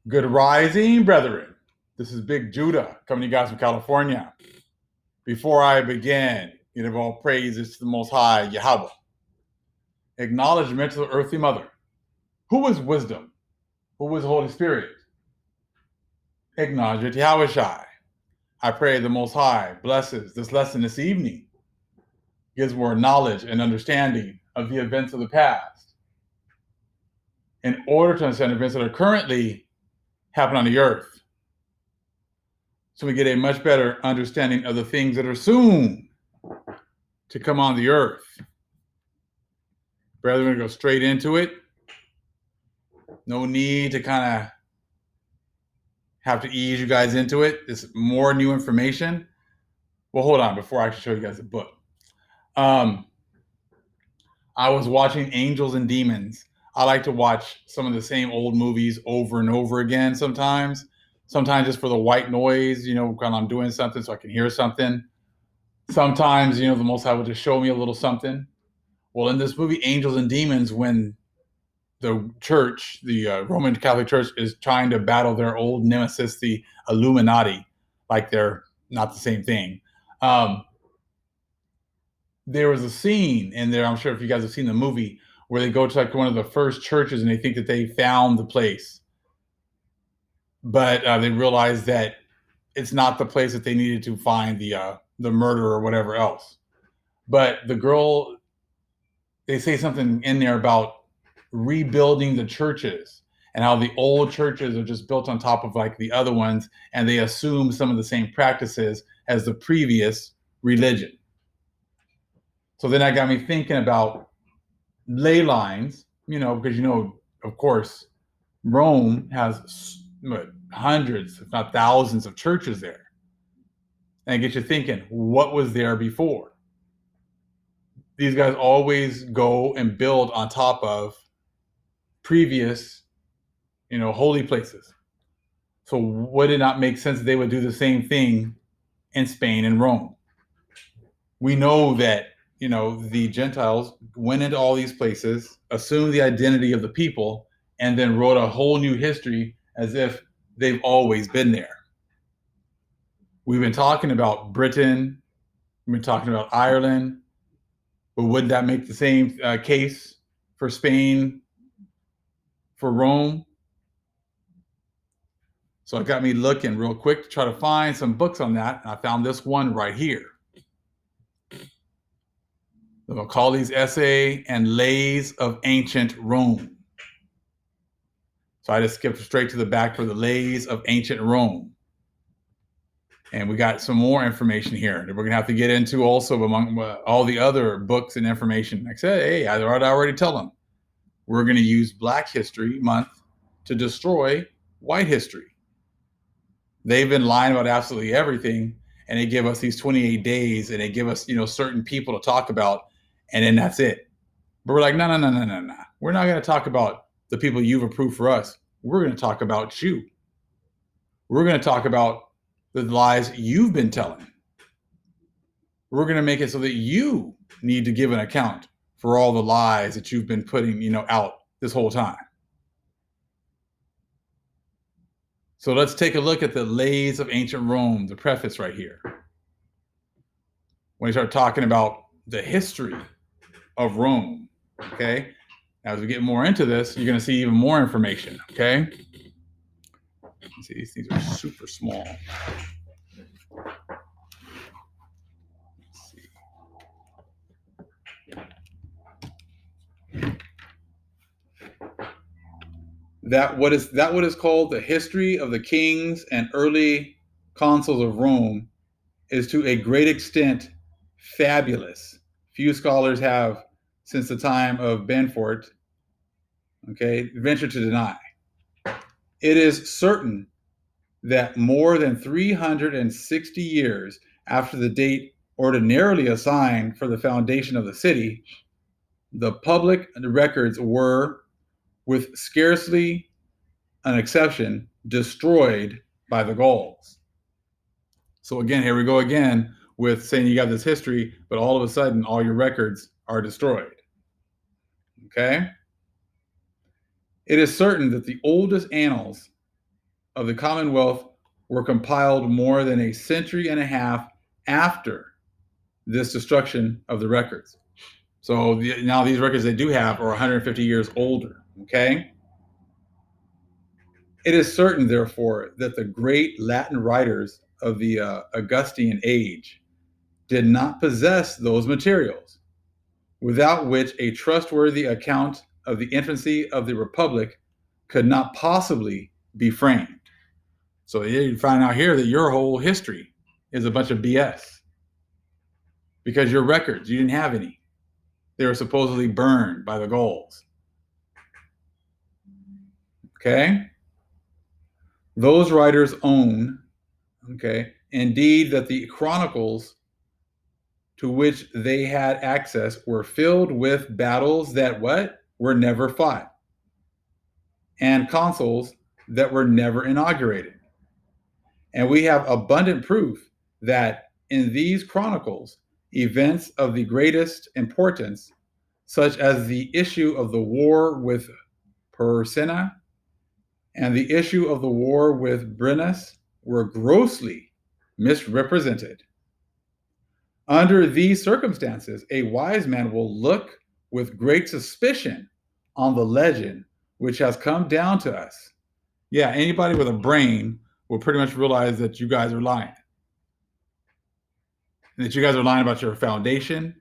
Good rising, brethren. This is Big Judah coming to you guys from California. Before I begin, give all praises to the Most High, Yahweh. Acknowledgement to the earthly mother. Who is wisdom? Who is the Holy Spirit? Acknowledgement to Yahweh Shai. I pray the Most High blesses this lesson this evening, gives more knowledge and understanding of the events of the past in order to understand events that are currently happening on the earth, so we get a much better understanding of the things that are soon to come on the earth. Brother, we're going to go straight into it. No need to kind of have to ease you guys into it. It's more new information. Well, hold on before I actually show you guys the book. I was watching Angels and Demons. I like to watch some of the same old movies over and over again sometimes. Sometimes just for the white noise, when I'm doing something so I can hear something. Sometimes, the Most High will just show me a little something. Well, in this movie, Angels and Demons, when the church, the Roman Catholic Church, is trying to battle their old nemesis, the Illuminati, like they're not the same thing. There was a scene in there, I'm sure if you guys have seen the movie, where they go to like one of the first churches and they think that they found the place. But they realize that it's not the place that they needed to find the murderer or whatever else. But the girl, they say something in there about rebuilding the churches and how the old churches are just built on top of like the other ones, and they assume some of the same practices as the previous religion. So then that got me thinking about ley lines, because of course, Rome has hundreds, if not thousands, of churches there. And it gets you thinking, what was there before? These guys always go and build on top of previous, holy places. So would it not make sense that they would do the same thing in Spain and Rome? We know that, the Gentiles went into all these places, assumed the identity of the people, and then wrote a whole new history as if they've always been there. We've been talking about Britain, we've been talking about Ireland, but would that make the same case for Spain, for Rome? So it got me looking real quick to try to find some books on that, and I found this one right here. The Macaulay's Essay and Leys of Ancient Rome. So I just skipped straight to the back for the Leys of Ancient Rome. And we got some more information here that we're going to have to get into also among all the other books and information. Like I said, hey, I already tell them. We're going to use Black History Month to destroy white history. They've been lying about absolutely everything, and they give us these 28 days, and they give us, certain people to talk about, and then that's it. But we're like, no. We're not going to talk about the people you've approved for us. We're going to talk about you. We're going to talk about the lies you've been telling. We're going to make it so that you need to give an account for all the lies that you've been putting, out this whole time. So let's take a look at the Leys of Ancient Rome, the preface right here. When we start talking about the history of Rome, okay? As we get more into this, you're going to see even more information, okay? See, these things are super small. Let's see. That what is called the history of the kings and early consuls of Rome is to a great extent fabulous. Few scholars have, since the time of Benfort, ventured to deny. It is certain that more than 360 years after the date ordinarily assigned for the foundation of the city, the public records were, with scarcely an exception, destroyed by the Gauls. So again, here we go again with saying you got this history, but all of a sudden all your records are destroyed. Okay? It is certain that the oldest annals of the Commonwealth were compiled more than a century and a half after this destruction of the records. So now these records they do have are 150 years older. Okay. It is certain, therefore, that the great Latin writers of the Augustan age did not possess those materials, without which a trustworthy account of the infancy of the Republic could not possibly be framed. So you find out here that your whole history is a bunch of BS because your records, you didn't have any. They were supposedly burned by the Gauls. Okay? Those writers own, okay, indeed that the chronicles to which they had access were filled with battles that what? Were never fought, and consuls that were never inaugurated. And we have abundant proof that in these chronicles, events of the greatest importance, such as the issue of the war with Persena and the issue of the war with Brennus, were grossly misrepresented. Under these circumstances, a wise man will look with great suspicion on the legend which has come down to us. Yeah, anybody with a brain will pretty much realize that you guys are lying. And that you guys are lying about your foundation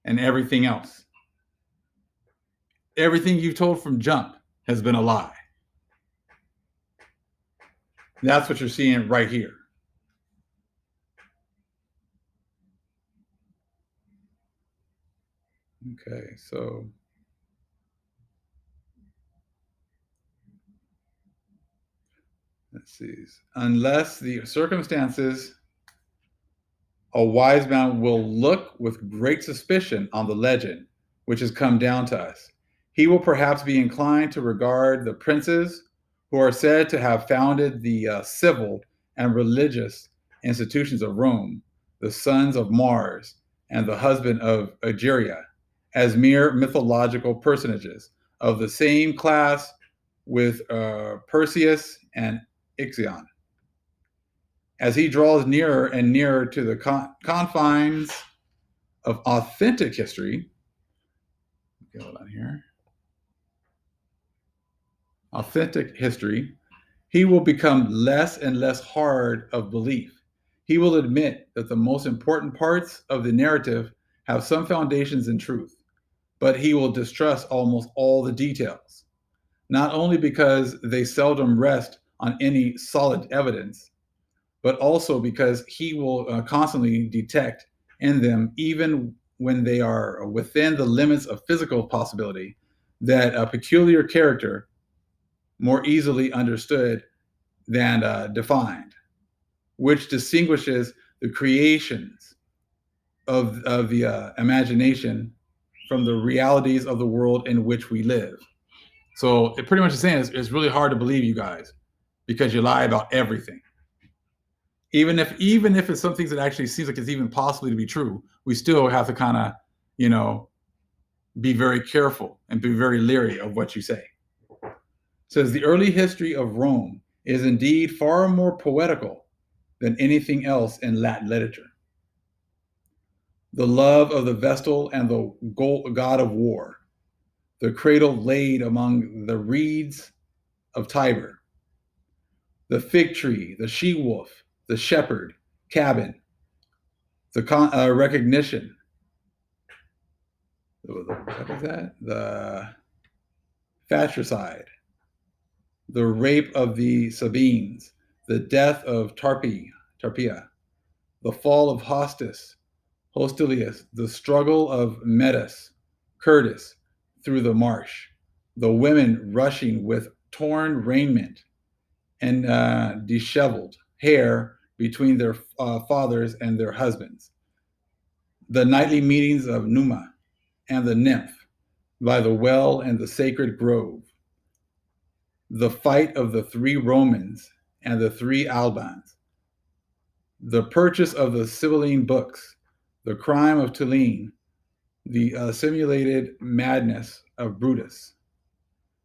and everything else. Everything you've told from jump has been a lie. That's what you're seeing right here. Okay, so let's see. Unless the circumstances, a wise man will look with great suspicion on the legend which has come down to us. He will perhaps be inclined to regard the princes who are said to have founded the civil and religious institutions of Rome, the sons of Mars and the husband of Egeria, as mere mythological personages of the same class with Perseus and Ixion. As he draws nearer and nearer to the confines of authentic history, hold on here, authentic history, he will become less and less hard of belief. He will admit that the most important parts of the narrative have some foundations in truth, but he will distrust almost all the details, not only because they seldom rest on any solid evidence, but also because he will constantly detect in them, even when they are within the limits of physical possibility, that a peculiar character more easily understood than defined, which distinguishes the creations of the imagination from the realities of the world in which we live. So it pretty much is saying it's really hard to believe you guys because you lie about everything. Even if it's some things that actually seems like it's even possibly to be true, we still have to kind of, be very careful and be very leery of what you say. It says the early history of Rome is indeed far more poetical than anything else in Latin literature. The love of the Vestal and the god of war, the cradle laid among the reeds of Tiber, the fig tree, the she-wolf, the shepherd, cabin, the recognition. What is that? The fratricide, the rape of the Sabines, the death of Tarpeia, the fall of Hostilius, the struggle of Mettus, Curtis through the marsh, the women rushing with torn raiment and disheveled hair between their fathers and their husbands, the nightly meetings of Numa and the nymph by the well and the sacred grove, the fight of the three Romans and the three Albans, the purchase of the Sibylline books, the crime of Tulane, the simulated madness of Brutus,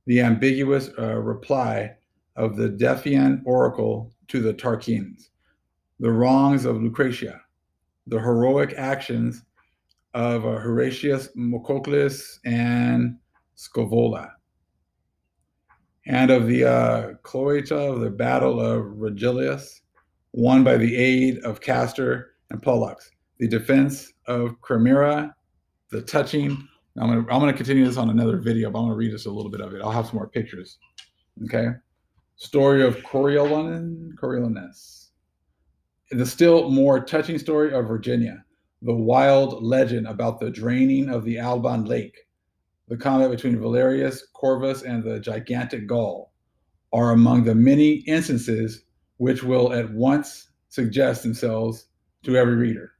the ambiguous reply of the Delphian oracle to the Tarquins, the wrongs of Lucretia, the heroic actions of Horatius Mococles and Scaevola, and of the cloita of the battle of Regillius, won by the aid of Castor and Pollux, the defense of Crimera, the touching. I'm gonna continue this on another video, but I'm gonna read just a little bit of it. I'll have some more pictures. Okay. Story of Coriolanus. The still more touching story of Virginia, the wild legend about the draining of the Alban Lake, the combat between Valerius Corvus and the gigantic Gaul, are among the many instances which will at once suggest themselves to every reader.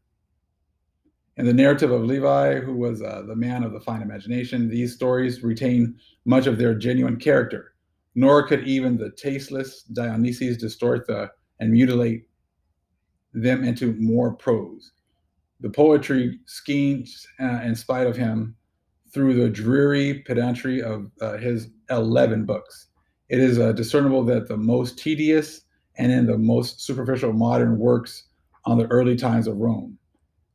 In the narrative of Levi, who was the man of the fine imagination, these stories retain much of their genuine character, nor could even the tasteless Dionysius distort and mutilate them into more prose. The poetry schemes in spite of him through the dreary pedantry of his 11 books. It is discernible that the most tedious and in the most superficial modern works on the early times of Rome.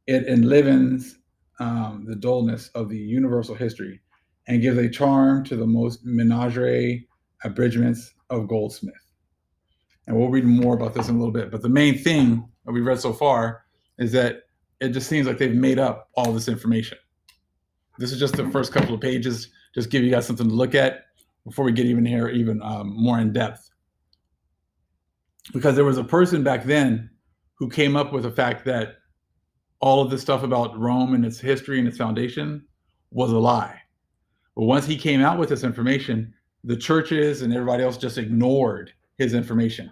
It enlivens the dullness of the universal history and gives a charm to the most menagerie abridgments of Goldsmith. And we'll read more about this in a little bit. But the main thing that we've read so far is that it just seems like they've made up all this information. This is just the first couple of pages, just give you guys something to look at before we get even more in depth. Because there was a person back then who came up with the fact that all of this stuff about Rome and its history and its foundation was a lie. But once he came out with this information, the churches and everybody else just ignored his information.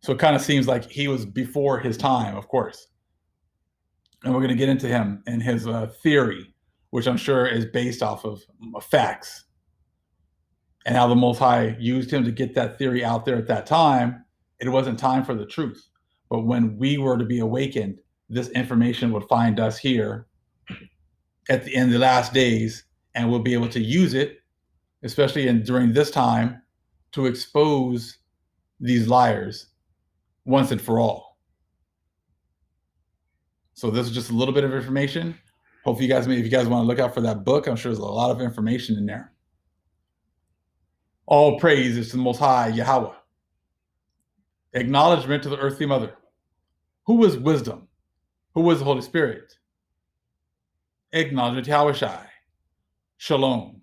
So it kind of seems like he was before his time, of course. And we're going to get into him and his theory, which I'm sure is based off of facts, and how the Most High used him to get that theory out there at that time. It wasn't time for the truth. But when we were to be awakened, this information would find us here at the end of the last days, and we'll be able to use it, especially during this time, to expose these liars once and for all. So this is just a little bit of information. Hopefully if you guys want to look out for that book, I'm sure there's a lot of information in there. All praise is to the Most High, Yahweh. Acknowledgement to the earthly mother. Who is wisdom? Who is the Holy Spirit? Acknowledgement to Yahweh Shai. Shalom.